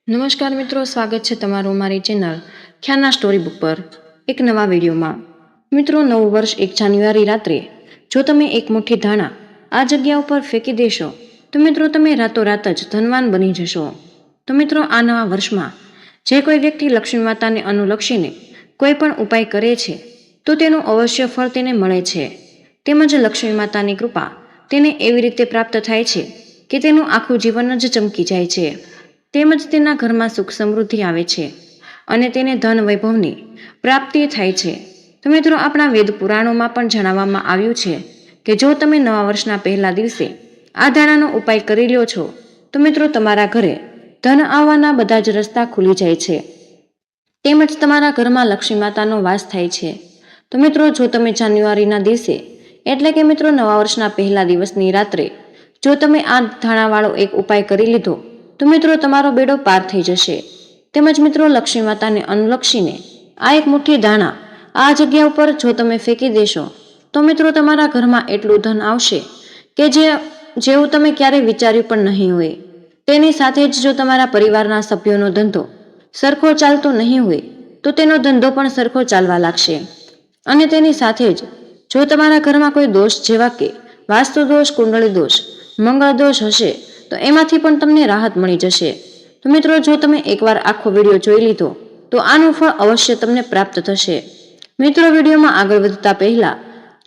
નમસ્કાર મિત્રો, સ્વાગત છે તમારું મારી ચેનલ ખ્યાલના સ્ટોરી બુક પર એક નવા વિડીયોમાં। મિત્રો, નવું વર્ષ 1 જાન્યુઆરી રાત્રે જો તમે એક મુઠ્ઠી ધાણા આ જગ્યા ઉપર ફેંકી દેશો તો મિત્રો તમે રાતોરાત જ ધનવાન બની જશો। તો મિત્રો, આ નવા વર્ષમાં જે કોઈ વ્યક્તિ લક્ષ્મી માતાને અનુલક્ષીને કોઈ પણ ઉપાય કરે છે તો તેનું અવશ્ય ફળ તેને મળે છે, તેમજ લક્ષ્મી માતાની કૃપા તેને એવી રીતે પ્રાપ્ત થાય છે કે તેનું આખું જીવન જ ચમકી જાય છે, તેમજ તેના ઘરમાં સુખ સમૃદ્ધિ આવે છે અને તેને ધન વૈભવની પ્રાપ્તિ થાય છે। તો મિત્રો, આપણા વેદ પુરાણોમાં પણ જણાવવામાં આવ્યું છે કે જો તમે નવા વર્ષના પહેલા દિવસે આ ધાણાનો ઉપાય કરી લ્યો છો તો મિત્રો તમારા ઘરે ધન આવવાના બધા જ રસ્તા ખુલી જાય છે, તેમજ તમારા ઘરમાં લક્ષ્મી માતાનો વાસ થાય છે। તો મિત્રો, જો તમે જાન્યુઆરીના દિવસે એટલે કે મિત્રો નવા વર્ષના પહેલા દિવસની રાત્રે જો તમે આ ધાણાવાળો એક ઉપાય કરી લીધો તો મિત્રો તમારો બેડો પાર થઈ જશે, તેમજ મિત્રો લક્ષ્મી માતાને અનુલક્ષીને આ એક મુઠ્ઠી ધાણા આ જગ્યા ઉપર જો તમે ફેંકી દેશો તો મિત્રો તમારા ઘરમાં એટલું ધન આવશે કે જેવું તમે ક્યારેય વિચાર્યું પણ નહીં હોય। તેની સાથે જ જો તમારા પરિવારના સભ્યોનો ધંધો સરખો ચાલતો નહીં હોય તો તેનો ધંધો પણ સરખો ચાલવા લાગશે, અને તેની સાથે જ જો તમારા ઘરમાં કોઈ દોષ જેવા કે વાસ્તુ દોષ, કુંડળી દોષ, મંગળ દોષ હશે તો એમાંથી પણ તમને રાહત મળી જશે। તો મિત્રો, જો તમે એકવાર આખો વિડીયો જોઈ લીધો તો આનું ફળ અવશ્ય તમને પ્રાપ્ત થશે। મિત્રો, વિડીયોમાં આગળ વધતા પહેલા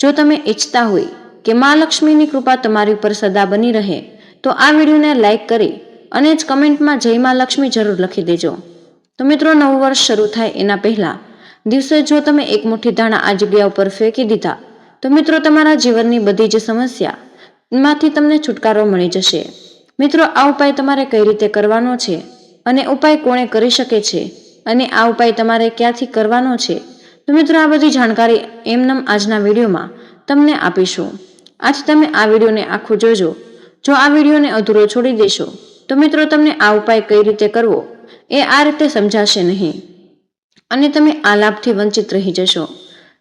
જો તમે ઈચ્છતા હોય કે મા લક્ષ્મીની કૃપા તમારી ઉપર સદા બની રહે તો આ વિડીયોને લાઈક કરી અને જ કમેન્ટમાં જય મા લક્ષ્મી જરૂર લખી દેજો। તો મિત્રો, નવું વર્ષ શરૂ થાય એના પહેલા દિવસે જો તમે એક મુઠ્ઠી ધાણા આ જગ્યા ઉપર ફેંકી દીધા તો મિત્રો તમારા જીવનની બધી જ સમસ્યામાંથી તમને છુટકારો મળી જશે। મિત્રો, આ ઉપાય તમારે કઈ રીતે કરવાનો છે અને ઉપાય કોણે કરી શકે છે અને આ ઉપાય તમારે ક્યાંથી કરવાનો છે તો મિત્રો આ બધી જાણકારી એમનેમ આજના વિડીયોમાં તમને આપીશું। આજ તમે આ વિડીયોને આખું જોજો। જો આ વિડીયોને અધૂરો છોડી દેશો તો મિત્રો તમને આ ઉપાય કઈ રીતે કરવો એ આ રીતે સમજાશે નહીં અને તમે આ લાભથી વંચિત રહી જશો।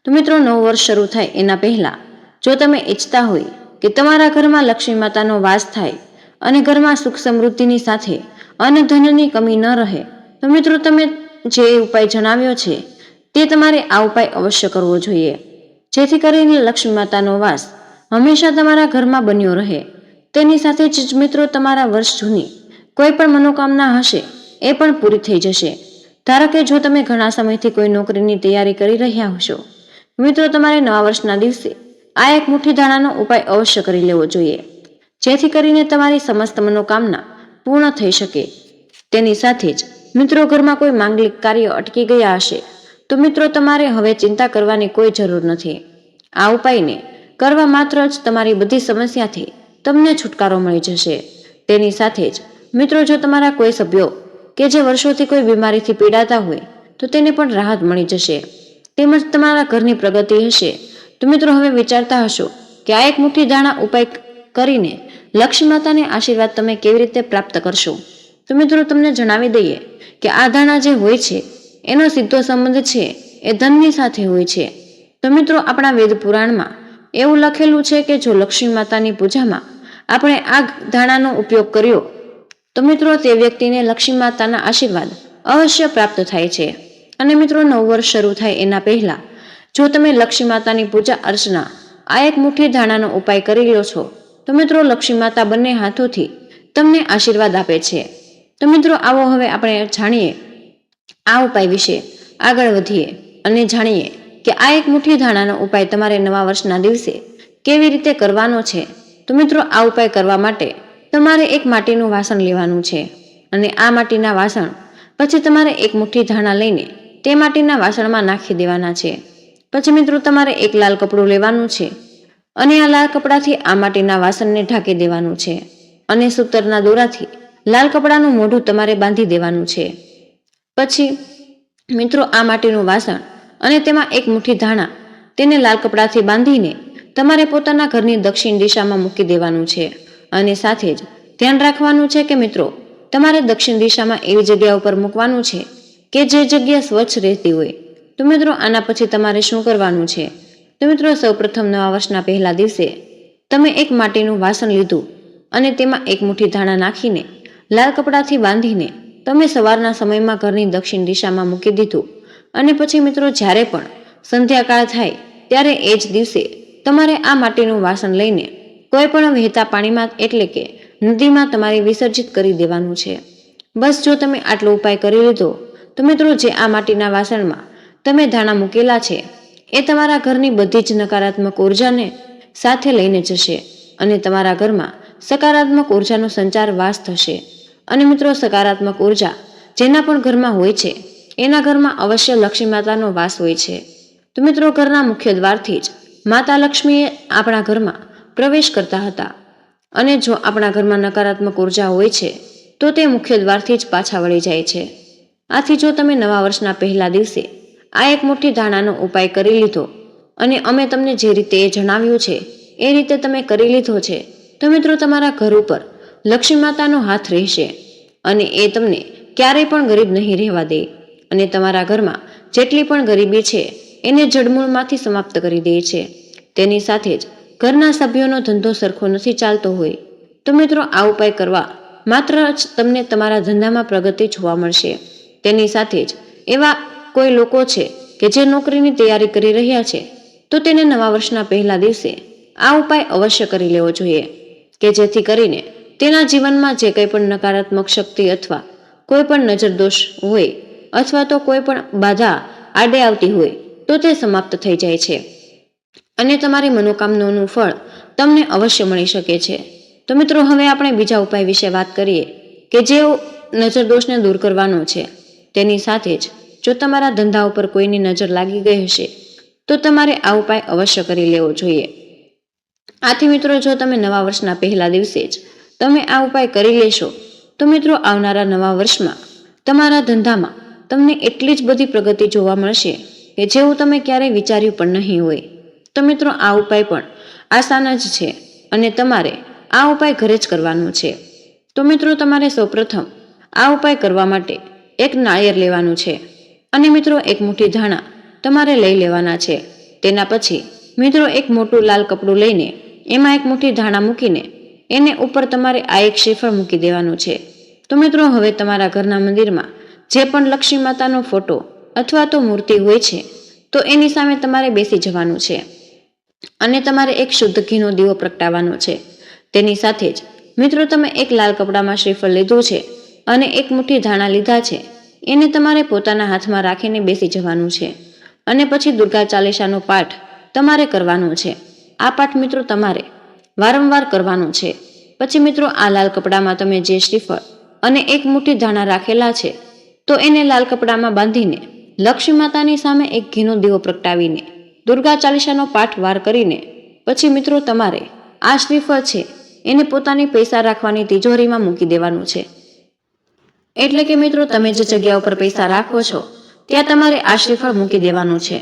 તો મિત્રો, નવું વર્ષ શરૂ થાય એના પહેલા જો તમે ઈચ્છતા હોય કે તમારા ઘરમાં લક્ષ્મી માતાનો વાસ થાય અને ઘરમાં સુખ સમૃદ્ધિની સાથે અને ધનની કમી ન રહે તો મિત્રો તમે જે ઉપાય જણાવ્યો છે તે તમારે આ ઉપાય અવશ્ય કરવો જોઈએ, જેથી કરીને લક્ષ્મી માતાનો વાસ હંમેશા તમારા ઘરમાં બન્યો રહે। તેની સાથે જ મિત્રો તમારા વર્ષ જૂની કોઈ પણ મનોકામના હશે એ પણ પૂરી થઈ જશે। ધારો કે જો તમે ઘણા સમયથી કોઈ નોકરીની તૈયારી કરી રહ્યા હશો મિત્રો તમારે નવા વર્ષના દિવસે આ એક મુઠ્ઠી ધાણાનો ઉપાય અવશ્ય કરી લેવો જોઈએ, જેથી કરીને તમારી સમસ્ત મનોકામના પૂર્ણ થઈ શકે। તેની સાથે જ મિત્રો ઘરમાં કોઈ માંગલિક કાર્ય અટકી ગયા હશે તો મિત્રો તમારે હવે ચિંતા કરવાની કોઈ જરૂર નથી। આ ઉપાયને કરવા માત્ર જ તમારી બધી સમસ્યાથી તમને છુટકારો મળી જશે। તેની સાથે જ મિત્રો જો તમારા કોઈ સભ્યો કે જે વર્ષોથી કોઈ બીમારીથી પીડાતા હોય તો તેને પણ રાહત મળી જશે, તેમજ તમારા ઘરની પ્રગતિ હશે તો મિત્રો હવે વિચારતા હશો કે આ એક મુઠ્ઠી ધાણા ઉપાય કરીને લક્ષ્મી માતાને આશીર્વાદ તમે કેવી રીતે પ્રાપ્ત કરશો તો મિત્રો તમને જણાવી દઈએ કે આ ધાણા જે હોય છે એનો સીધો સંબંધ છે એ ધનની સાથે હોય છે। તો મિત્રો આપણા વેદ પુરાણમાં એવું લખેલું છે કે જો લક્ષ્મી માતાની પૂજામાં આપણે આ ધાણાનો ઉપયોગ કર્યો તો મિત્રો તે વ્યક્તિને લક્ષ્મી માતાના આશીર્વાદ અવશ્ય પ્રાપ્ત થાય છે। અને મિત્રો નવું વર્ષ શરૂ થાય એના પહેલા જો તમે લક્ષ્મી માતાની પૂજા અર્ચના આ એક મુઠ્ઠી ધાણાનો ઉપાય કરી લો છો તો મિત્રો લક્ષ્મી માતા બંને હાથોથી તમને આશીર્વાદ આપે છે। તો મિત્રો આવો હવે આપણે જાણીએ આ ઉપાય વિશે, આગળ વધીએ અને જાણીએ કે આ એક મુઠ્ઠી ધાણાનો ઉપાય તમારે નવા વર્ષના દિવસે કેવી રીતે કરવાનો છે। તો મિત્રો આ ઉપાય કરવા માટે તમારે એક માટીનું વાસણ લેવાનું છે અને આ માટીના વાસણ પછી તમારે એક મુઠ્ઠી ધાણા લઈને તે માટીના વાસણમાં નાખી દેવાના છે। પછી મિત્રો તમારે એક લાલ કપડું લેવાનું છે અને આ લાલ કપડાથી આ માટીના વાસણને ઢાંકી દેવાનું છે અને સૂતરના દોરાથી લાલ કપડાનું મોઢું તમારે બાંધી દેવાનું છે। પછી મિત્રો આ માટીનું વાસણ અને તેમાં એક મુઠ્ઠી ધાણા તેને લાલ કપડાથી બાંધીને તમારે પોતાના ઘરની દક્ષિણ દિશામાં મૂકી દેવાનું છે અને સાથે જ ધ્યાન રાખવાનું છે કે મિત્રો તમારે દક્ષિણ દિશામાં એવી જગ્યા ઉપર મૂકવાનું છે કે જે જગ્યા સ્વચ્છ રહેતી હોય। તો મિત્રો આના પછી તમારે શું કરવાનું છે તો મિત્રો સૌપ્રથમ નવા વર્ષના પહેલા દિવસે તમે એક માટીનું વાસણ લીધું અને તેમાં એક મુઠ્ઠી ધાણા નાખીને લાલ કપડાથી બાંધીને તમે સવારના સમયમાં ઘરની દક્ષિણ દિશામાં મૂકી દીધું અને પછી મિત્રો જ્યારે પણ સંધ્યાકાળ થાય ત્યારે એ જ દિવસે તમારે આ માટીનું વાસણ લઈને કોઈ પણ વહેતા પાણીમાં એટલે કે નદીમાં તમારે વિસર્જિત કરી દેવાનું છે. બસ જો તમે આટલો ઉપાય કરી લીધો તો મિત્રો જે આ માટીના વાસણમાં તમે ધાણા મૂકેલા છે એ તમારા ઘરની બધી જ નકારાત્મક ઉર્જાને સાથે લઈને જશે અને તમારા ઘરમાં સકારાત્મક ઉર્જાનો સંચાર વાસ થશે. અને મિત્રો સકારાત્મક ઉર્જા જેના પણ ઘરમાં હોય છે એના ઘરમાં અવશ્ય લક્ષ્મી માતાનો વાસ હોય છે. તો મિત્રો ઘરના મુખ્ય દ્વારથી જ માતા લક્ષ્મીએ આપણા ઘરમાં પ્રવેશ કરતા હતા અને જો આપણા ઘરમાં નકારાત્મક ઉર્જા હોય છે તો તે મુખ્ય દ્વારથી જ પાછા વળી જાય છે. આથી જો તમે નવા વર્ષના પહેલા દિવસે આ એક મુઠ્ઠી ધાણાનો ઉપાય કરી લીધો અને અમે તમને જે રીતે એ જણાવ્યું છે એ રીતે તમે કરી લીધો છે તો મિત્રો તમારા ઘર ઉપર લક્ષ્મી માતાનો હાથ રહેશે અને એ તમને ક્યારેય પણ ગરીબ નહીં રહેવા દે અને તમારા ઘરમાં જેટલી પણ ગરીબી છે એને જડમૂળમાંથી સમાપ્ત કરી દે છે. તેની સાથે જ ઘરના સભ્યોનો ધંધો સરખો નથી ચાલતો હોય તો મિત્રો આ ઉપાય કરવા માત્ર જ તમને તમારા ધંધામાં પ્રગતિ જોવા મળશે. તેની સાથે જ એવા કોઈ લોકો છે કે જે નોકરીની તૈયારી કરી રહ્યા છે તો તેને નવા વર્ષના પહેલા દિવસે આ ઉપાય અવશ્ય કરી લેવો જોઈએ કે જેથી કરીને તેના જીવનમાં જે કંઈ પણ નકારાત્મક શક્તિ અથવા કોઈ પણ નજર દોષ હોય અથવા તો કોઈ પણ બાધા આડે આવતી હોય તો તે સમાપ્ત થઈ જાય છે અને તમારી મનોકામનાનું ફળ તમને અવશ્ય મળી શકે છે. તો મિત્રો હવે આપણે બીજા ઉપાય વિશે વાત કરીએ કે જે નજર દોષને દૂર કરવાનો છે. તેની સાથે જ જો તમારા ધંધા ઉપર કોઈની નજર લાગી ગઈ હશે તો તમારે આ ઉપાય અવશ્ય કરી લેવો જોઈએ. આથી મિત્રો જો તમે નવા વર્ષના પહેલા દિવસે જ તમે આ ઉપાય કરી લેશો તો મિત્રો આવનારા નવા વર્ષમાં તમારા ધંધામાં તમને એટલી જ બધી પ્રગતિ જોવા મળશે કે જેવું તમે ક્યારેય વિચાર્યું પણ નહીં હોય. તો મિત્રો આ ઉપાય પણ આસાન જ છે અને તમારે આ ઉપાય ઘરે જ કરવાનો છે. તો મિત્રો તમારે સૌપ્રથમ આ ઉપાય કરવા માટે એક નાળિયેર લેવાનું છે અને મિત્રો એક મુઠ્ઠી ધાણા તમારે લઈ લેવાના છે. તેના પછી મિત્રો એક મોટું લાલ કપડું લઈને એમાં એક મુઠ્ઠી ધાણા મૂકીને એને ઉપર તમારે આ એક શ્રીફળ મૂકી દેવાનું છે. તો મિત્રો હવે તમારા ઘરના મંદિરમાં જે પણ લક્ષ્મી માતાનો ફોટો અથવા તો મૂર્તિ હોય છે તો એની સામે તમારે બેસી જવાનું છે અને તમારે એક શુદ્ધ ઘીનો દીવો પ્રગટાવવાનો છે. તેની સાથે જ મિત્રો તમે એક લાલ કપડામાં શ્રીફળ લીધું છે અને એક મુઠ્ઠી ધાણા લીધા છે એને તમારે પોતાના હાથમાં રાખીને બેસી જવાનું છે અને પછી દુર્ગા ચાલીસાનો પાઠ તમારે કરવાનો છે. આ પાઠ મિત્રો તમારે વારંવાર કરવાનો છે. પછી મિત્રો આ લાલ કપડામાં તમે જે શ્રીફળ અને એક મુઠ્ઠી ધાણા રાખેલા છે તો એને લાલ કપડામાં બાંધીને લક્ષ્મી માતાની સામે એક ઘીનો દીવો પ્રગટાવીને દુર્ગા ચાલીસાનો પાઠ વાર કરીને પછી મિત્રો તમારે આ શ્રીફળ છે એને પોતાની પૈસા રાખવાની તિજોરીમાં મૂકી દેવાનું છે. એટલે કે મિત્રો તમે જે જગ્યા ઉપર પૈસા રાખો છો ત્યાં તમારે આ શ્રીફળ મૂકી દેવાનું છે.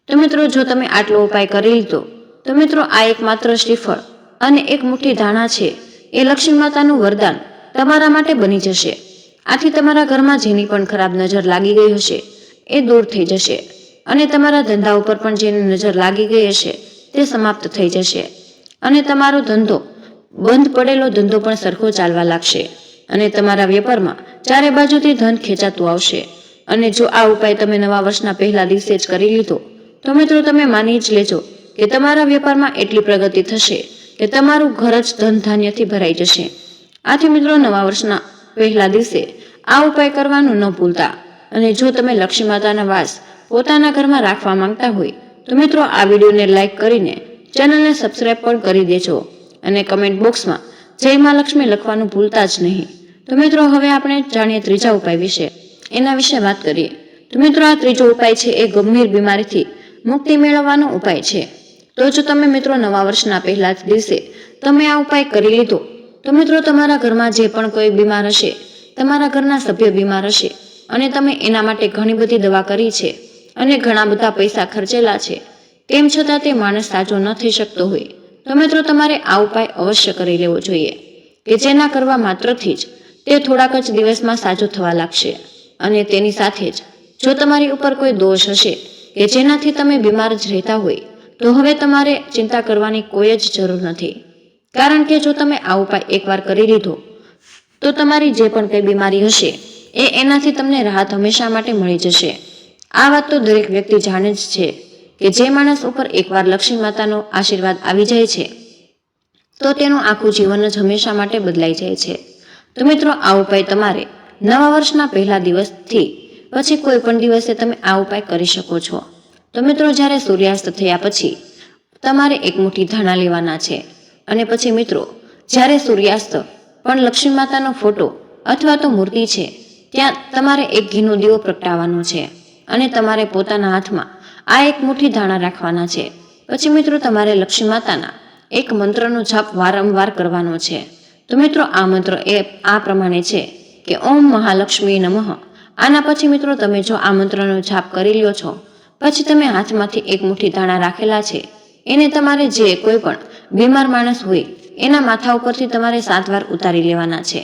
તો મિત્રો જો તમે આટલો ઉપાય કરી લીધો તો મિત્રો આ એક માત્ર શ્રીફળ અને એક મુઠ્ઠી ધાણા છે એ લક્ષ્મી માતાનું વરદાન તમારા માટે બની જશે. આથી તમારા ઘરમાં જેની પણ ખરાબ નજર લાગી ગઈ હશે એ દૂર થઈ જશે અને તમારા ધંધા ઉપર પણ જેની નજર લાગી ગઈ હશે તે સમાપ્ત થઈ જશે અને તમારો ધંધો બંધ પડેલો ધંધો પણ સરખો ચાલવા લાગશે અને તમારા વેપારમાં ચારે બાજુથી ધન ખેંચાતું આવશે. અને જો આ ઉપાય તમે નવા વર્ષના પહેલા દિવસે જ કરી લીધો તો મિત્રો તમે માની જ લેજો કે તમારા વેપારમાં એટલી પ્રગતિ થશે કે તમારું ઘર જ ધન ધાન્યથી ભરાઈ જશે. આથી મિત્રો નવા વર્ષના પહેલા દિવસે આ ઉપાય કરવાનું ન ભૂલતા. અને જો તમે લક્ષ્મી માતાના વાસ પોતાના ઘરમાં રાખવા માંગતા હોય તો મિત્રો આ વિડીયોને લાઈક કરીને ચેનલને સબસ્ક્રાઈબ પણ કરી દેજો અને કમેન્ટ બોક્સમાં જય માં લક્ષ્મી લખવાનું ભૂલતા જ નહીં. તો મિત્રો હવે આપણે જાણીએ ત્રીજા ઉપાય વિશે. એના વિશે વાત કરીએ તો મિત્રો આ ત્રીજો ઉપાય છે એ ગંભીર બીમારીથી મુક્તિ મેળવવાનો ઉપાય છે. તો જો તમે મિત્રો નવા વર્ષના પહેલા જ દિવસે તમે આ ઉપાય કરી લીધો તો મિત્રો તમારા ઘરમાં જે પણ કોઈ બીમાર હશે, તમારા ઘરના સભ્ય બીમાર હશે અને તમે એના માટે ઘણી બધી દવા કરી છે અને ઘણા બધા પૈસા ખર્ચેલા છે, તેમ છતાં તે માણસ સાજો ન થઈ શકતો હોય તો મિત્રો તમારે આ ઉપાય અવશ્ય કરી લેવો જોઈએ કે જેના કરવા માત્રથી જ તે થોડાક જ દિવસમાં સાજો થવા લાગશે. અને તેની સાથે જ જો તમારી ઉપર કોઈ દોષ હશે કે જેનાથી તમે બીમાર જ રહેતા હોય તો હવે તમારે ચિંતા કરવાની કોઈ જ જરૂર નથી. કારણ કે જો તમે આ ઉપાય એકવાર કરી લીધો તો તમારી જે પણ કંઈ બીમારી હશે એનાથી તમને રાહત હંમેશા માટે મળી જશે. આ વાત તો દરેક વ્યક્તિ જાણે જ છે કે જે માણસ ઉપર એકવાર લક્ષ્મી માતાનો આશીર્વાદ આવી જાય છે તો તેનું આખું જીવન જ હંમેશા માટે બદલાઈ જાય છે. તો મિત્રો, આ ઉપાય તમારે નવા વર્ષના પહેલા દિવસથી પછી કોઈ પણ દિવસે તમે આ ઉપાય કરી શકો છો. તો મિત્રો, જ્યારે સૂર્યાસ્ત થયા પછી તમારે એક મુઠ્ઠી ધાણા લેવાના છે અને પછી મિત્રો, જ્યારે સૂર્યાસ્ત પણ લક્ષ્મી માતાનો ફોટો અથવા તો મૂર્તિ છે ત્યાં તમારે એક ઘીનો દીવો પ્રગટાવવાનો છે અને તમારે પોતાના હાથમાં આ એક મુઠ્ઠી ધાણા રાખવાના છે. પછી મિત્રો, તમારે લક્ષ્મી માતાના એક મંત્રનો જાપ વારંવાર કરવાનો છે. તો મિત્રો, આ મંત્ર આ પ્રમાણે છે કે ઓમ મહાલક્ષ્મી નમઃ. આના પછી મિત્રો, તમે જો આ મંત્રનો જાપ કરી લ્યો છો પછી તમે હાથમાંથી એક મુઠ્ઠી ધાણા રાખેલા છે એને તમારે જે કોઈ પણ બીમાર માણસ હોય એના માથા ઉપરથી તમારે 7 વાર ઉતારી લેવાના છે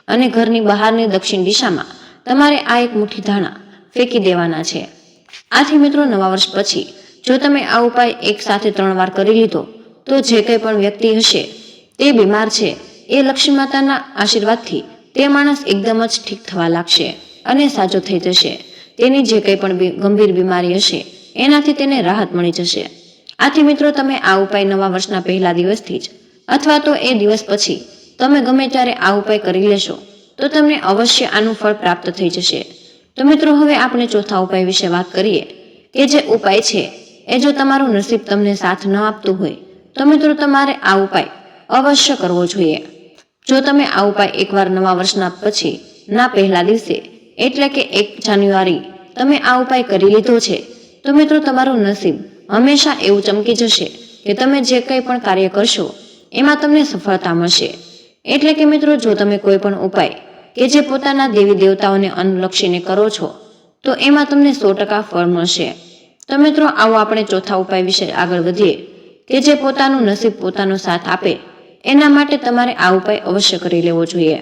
અને ઘરની બહારની દક્ષિણ દિશામાં તમારે આ એક મુઠ્ઠી ધાણા ફેંકી દેવાના છે. આથી મિત્રો, નવા વર્ષ પછી જો તમે આ ઉપાય એક સાથે 3 વાર કરી લીધો તો જે કંઈ પણ વ્યક્તિ હશે તે બીમાર છે એ લક્ષ્મી માતાના આશીર્વાદથી તે માણસ એકદમ જ ઠીક થવા લાગશે અને સાજો થઈ જશે. તેની જે કંઈ પણ ગંભીર બીમારી હશે એનાથી તેને રાહત મળી જશે. આથી મિત્રો, તમે આ ઉપાય નવા વર્ષના પહેલા દિવસથી જ અથવા તો એ દિવસ પછી તમે ગમે ત્યારે આ ઉપાય કરી લેશો તો તમને અવશ્ય આનું ફળ પ્રાપ્ત થઈ જશે. તો મિત્રો, હવે આપણે ચોથા ઉપાય વિશે વાત કરીએ કે જે ઉપાય છે એ જો તમારું નસીબ તમને સાથ ન આપતું હોય તો મિત્રો, તમારે આ ઉપાય અવશ્ય કરવો જોઈએ. જો તમે આ ઉપાય એકવાર નવા વર્ષના પછી ના પહેલા દિવસે એટલે કે 1 જાન્યુઆરી તમે આ ઉપાય કરી લીધો છે તો મિત્રો, તમારું નસીબ હંમેશા એવું ચમકી જશે કે તમે જે કંઈ પણ કાર્ય કરશો એમાં તમને સફળતા મળશે. એટલે કે મિત્રો, જો તમે કોઈ પણ ઉપાય કે જે પોતાના દેવી દેવતાઓને અનુલક્ષીને કરો છો તો એમાં તમને 100% ફળ મળશે. તો મિત્રો, આવો આપણે ચોથા ઉપાય વિશે આગળ વધીએ કે જે પોતાનું નસીબ પોતાનો સાથ આપે એના માટે તમારે આ ઉપાય અવશ્ય કરી લેવો જોઈએ.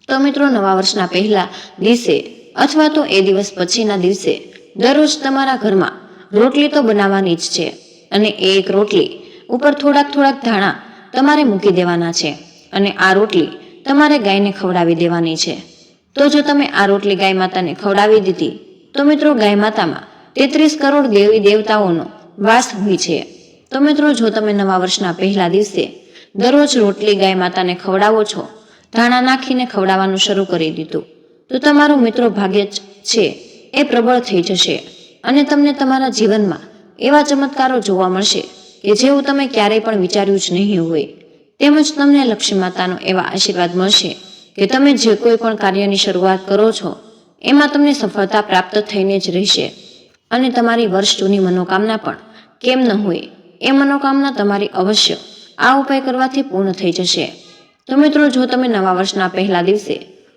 તો મિત્રો, નવા વર્ષના પહેલા દિવસે અથવા તો એ દિવસ પછીના દિવસે દરરોજ તમારા ઘરમાં રોટલી તો બનાવવાની જ છે અને એ એક રોટલી ઉપર થોડાક ધાણા તમારે મૂકી દેવાના છે અને આ રોટલી તમારે ગાયને ખવડાવી દેવાની છે. તો જો તમે આ રોટલી ગાય માતાને ખવડાવી દીધી તો મિત્રો, ગાય માતામાં 33 કરોડ દેવી દેવતાઓનો વાસ હોય છે. તો મિત્રો, જો તમે નવા વર્ષના પહેલા દિવસે દરરોજ રોટલી ગાય માતાને ખવડાવો છો, ધાણા નાખીને ખવડાવવાનું શરૂ કરી દીધું તો તમારું મિત્રો ભાગ્ય છે એ પ્રબળ થઈ જશે અને તમને તમારા જીવનમાં એવા ચમત્કારો જોવા મળશે કે જેવું તમે ક્યારેય પણ વિચાર્યું જ નહીં હોય. તેમજ તમને લક્ષ્મી માતાનો એવા આશીર્વાદ મળશે કે તમે જે કોઈ પણ કાર્યની શરૂઆત કરો છો એમાં તમને સફળતા પ્રાપ્ત થઈને જ રહેશે અને તમારી વર્ષ જૂની મનોકામના પણ કેમ ન હોય એ મનોકામના તમારી અવશ્ય આ ઉપાય કરવાથી પૂર્ણ થઈ જશે. તો મિત્રો, જો તમે નવા વર્ષના પહેલા દિવસે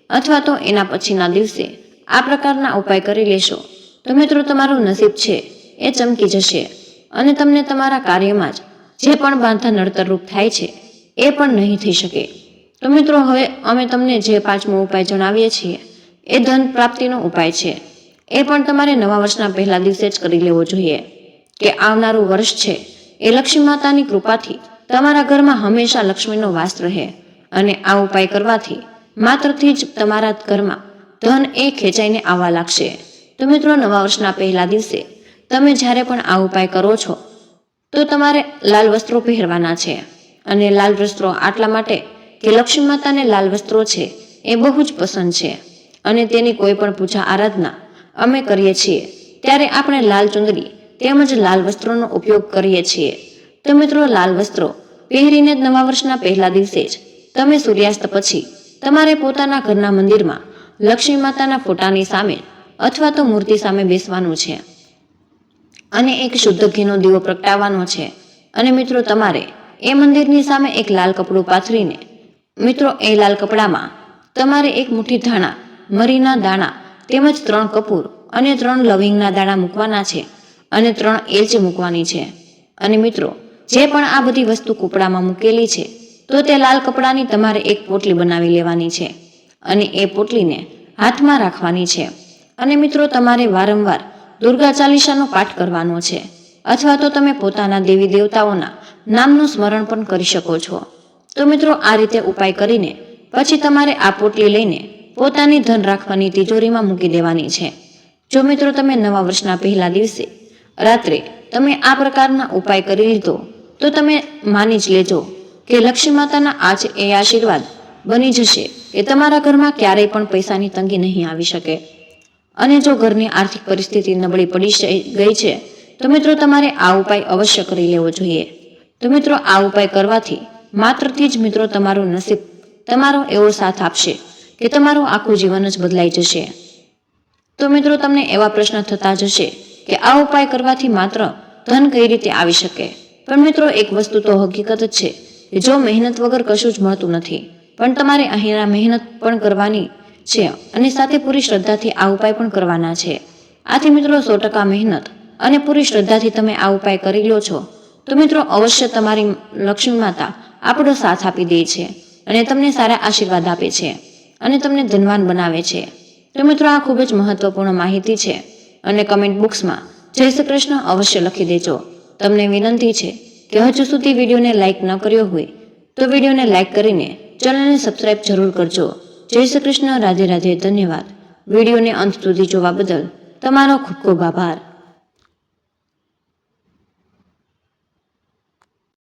અથવા તો એના પછીના દિવસે આ પ્રકારના ઉપાય કરી લેશો તો મિત્રો, તમારું નસીબ છે એ ચમકી જશે અને તમને તમારા કાર્યમાં જ જે પણ બાધા નડતરરૂપ થાય છે એ પણ નહીં થઈ શકે. તો મિત્રો, હવે અમે તમને જે 5મો ઉપાય જણાવીએ છીએ એ ધન પ્રાપ્તિનો ઉપાય છે. એ પણ તમારે નવા વર્ષના પહેલા દિવસે જ કરી લેવો જોઈએ કે આવનારું વર્ષ છે એ લક્ષ્મી માતાની કૃપાથી તમારા ઘરમાં હંમેશા લક્ષ્મીનો વાસ રહે અને આ ઉપાય કરવાથી માત્રથી જ તમારા ઘરમાં ધન એ ખેંચાઈને આવવા લાગશે. તો મિત્રો, નવા વર્ષના પહેલા દિવસે તમે જ્યારે પણ આ ઉપાય કરો છો તો તમારે લાલ વસ્ત્રો પહેરવાના છે અને લાલ વસ્ત્રો આટલા માટે કે લક્ષ્મી માતાને લાલ વસ્ત્રો છે એ બહુ જ પસંદ છે અને તેની કોઈ પણ પૂજા આરાધના અમે કરીએ છીએ ત્યારે આપણે લાલ ચુંદડી તેમજ લાલ વસ્ત્રોનો ઉપયોગ કરીએ છીએ. તો મિત્રો, લાલ વસ્ત્રો પહેરીને જ નવા વર્ષના પહેલા દિવસે જ તમે સૂર્યાસ્ત પછી તમારે પોતાના ઘરના મંદિરમાં લક્ષ્મી માતાના ફોટાની સામે અથવા તો મૂર્તિ સામે બેસવાનું છે અને એક શુદ્ધ ઘીનો દીવો પ્રગટાવવાનો છે અને મિત્રો, તમારે એ મંદિરની સામે એક લાલ કપડું પાથરીને મિત્રો એ લાલ કપડામાં તમારે એક મુઠ્ઠી ધાણા, મરીના દાણા તેમજ 3 કપૂર અને 3 લવિંગના દાણા મૂકવાના છે અને 3 એલચી મૂકવાની છે. અને મિત્રો, જે પણ આ બધી વસ્તુ કૂપડામાં મૂકેલી છે તો તે લાલ કપડાની તમારે એક પોટલી બનાવી લેવાની છે અને એ પોટલીને હાથમાં રાખવાની છે અને મિત્રો, તમારે વારંવાર દુર્ગા ચાલીસાનો પાઠ કરવાનો છે અથવા તો તમે પોતાના દેવી દેવતાઓના નામનું સ્મરણ પણ કરી શકો છો. તો મિત્રો, આ રીતે ઉપાય કરીને પછી તમારે આ પોટલી લઈને પોતાની ધન રાખવાની તિજોરીમાં મૂકી દેવાની છે. જો મિત્રો તમે નવા વર્ષના પહેલા દિવસે રાત્રે તમે આ પ્રકારના ઉપાય કરી લીધો તો તમે માની જ લેજો કે લક્ષ્મી માતાના આજ એ આશીર્વાદ બની જશે કે તમારા ઘરમાં ક્યારેય પણ પૈસાની તંગી નહીં આવી શકે. અને જો ઘરની આર્થિક પરિસ્થિતિ નબળી પડી ગઈ છે તો મિત્રો તમારે આ ઉપાય અવશ્ય કરી લેવો જોઈએ. તો મિત્રો આ ઉપાય કરવાથી માત્રથી જ મિત્રો તમારું નસીબ તમારો એવો સાથ આપશે કે તમારું આખું જીવન જ બદલાઈ જશે. તો મિત્રો તમને એવા પ્રશ્ન થતા જશે કે આ ઉપાય કરવાથી માત્ર ધન કઈ રીતે આવી શકે? પણ મિત્રો એક વસ્તુ તો હકીકત જ છે કે જો મહેનત વગર કશું જ મળતું નથી, પણ તમારે અહીંના મહેનત પણ કરવાની છે અને સાથે પૂરી શ્રદ્ધાથી આ ઉપાય પણ કરવાના છે. આથી મિત્રો 100% મહેનત અને પૂરી શ્રદ્ધાથી તમે આ ઉપાય કરી લો છો તો મિત્રો અવશ્ય તમારી લક્ષ્મી માતા આપણો સાથ આપી દે છે અને તમને સારા આશીર્વાદ આપે છે અને તમને ધનવાન બનાવે છે. તો મિત્રો આ ખૂબ જ મહત્વપૂર્ણ માહિતી છે અને કમેન્ટ બોક્સમાં જય શ્રી કૃષ્ણ અવશ્ય લખી દેજો. તમને વિનંતી છે કે હજુ સુધી વિડીયોને લાઇક ન કર્યો હોય તો વિડીયોને લાઇક કરીને ચેનલને સબસ્ક્રાઇબ જરૂર કરજો. જય શ્રી કૃષ્ણ. રાધે રાધે. ધન્યવાદ. વિડીયોને અંત સુધી જોવા બદલ તમારો ખૂબ ખૂબ આભાર.